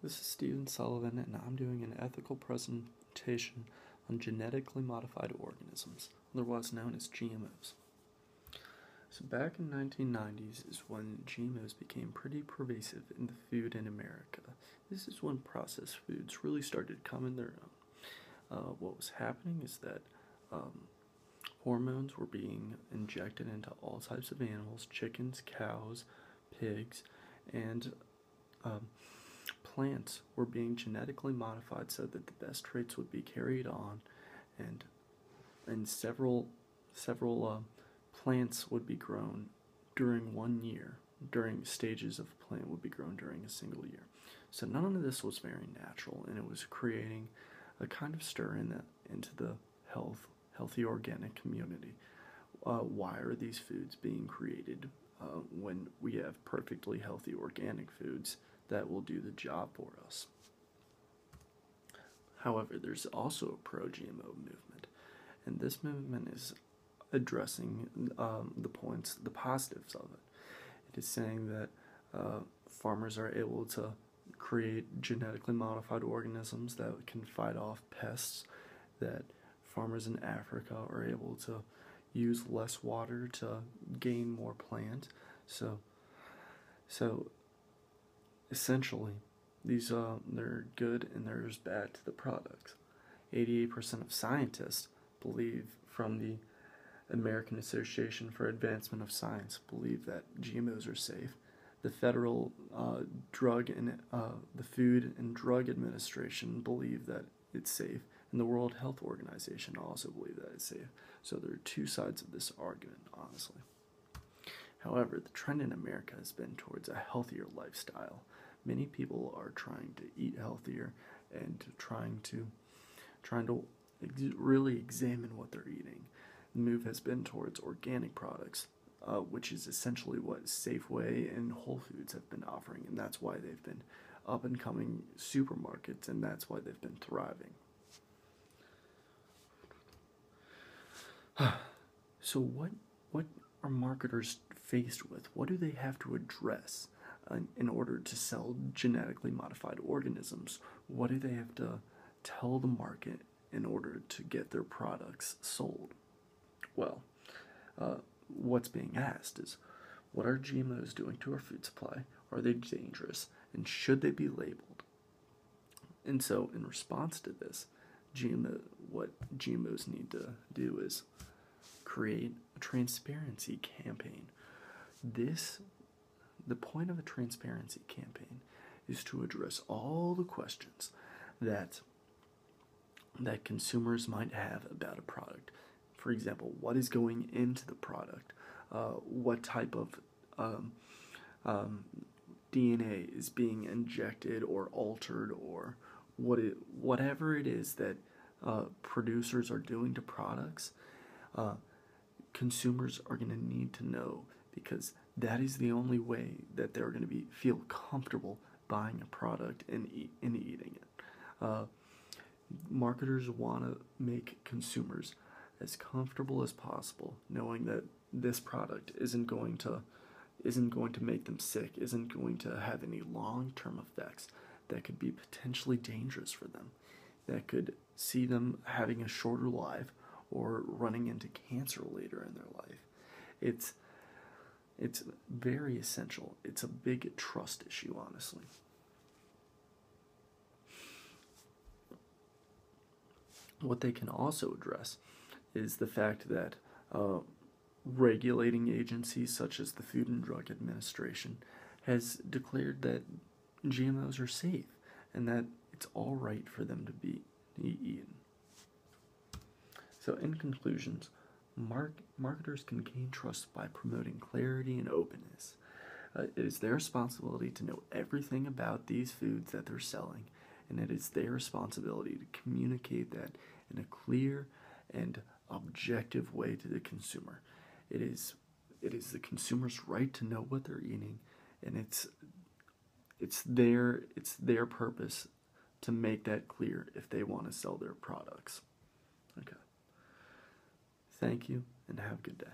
This is Stephen Sullivan, and I'm doing an ethical presentation on genetically modified organisms, otherwise known as GMOs. So back in the 1990s is when GMOs became pretty pervasive in the food in America. This is when processed foods really started coming their own. What was happening is that hormones were being injected into all types of animals: chickens, cows, pigs, and plants were being genetically modified so that the best traits would be carried on, and several plants would be grown during 1 year. During stages of plant would be grown during a single year. So none of this was very natural, and it was creating a kind of stir into the healthy organic community. Why are these foods being created when we have perfectly healthy organic foods that will do the job for us? However, there's also a pro-GMO movement, and this movement is addressing the positives of it. It is saying that farmers are able to create genetically modified organisms that can fight off pests, that farmers in Africa are able to use less water to gain more plant. So essentially, these they're good and there's bad to the products. 88% of scientists believe, from the American Association for Advancement of Science, believe that GMOs are safe. The Federal the Food and Drug Administration believe that it's safe, and the World Health Organization also believe that it's safe. So there are two sides of this argument, honestly. However, the trend in America has been towards a healthier lifestyle. Many people are trying to eat healthier and trying to really examine what they're eating. The move has been towards organic products, which is essentially what Safeway and Whole Foods have been offering, and that's why they've been up-and-coming supermarkets, and that's why they've been thriving. So what are marketers faced with? What do they have to address in order to sell genetically modified organisms? What do they have to tell the market in order to get their products sold? Well, what's being asked is, what are GMOs doing to our food supply? Are they dangerous? And should they be labeled? And so, in response to this, what GMOs need to do is create a transparency campaign. The point of a transparency campaign is to address all the questions that consumers might have about a product. For example, what is going into the product? What type of DNA is being injected or altered, or whatever it is that producers are doing to products. Consumers are going to need to know, because that is the only way that they're going to feel comfortable buying a product and eating it. Marketers want to make consumers as comfortable as possible, knowing that this product isn't going to make them sick, isn't going to have any long-term effects that could be potentially dangerous for them, that could see them having a shorter life or running into cancer later in their life. It's very essential. It's a big trust issue, honestly. What they can also address is the fact that regulating agencies such as the Food and Drug Administration has declared that GMOs are safe and that it's all right for them to be eaten. So in conclusions, marketers can gain trust by promoting clarity and openness. It is their responsibility to know everything about these foods that they're selling, and it is their responsibility to communicate that in a clear and objective way to the consumer. It is the consumer's right to know what they're eating, and it's their purpose to make that clear if they want to sell their products. Okay. Thank you, and have a good day.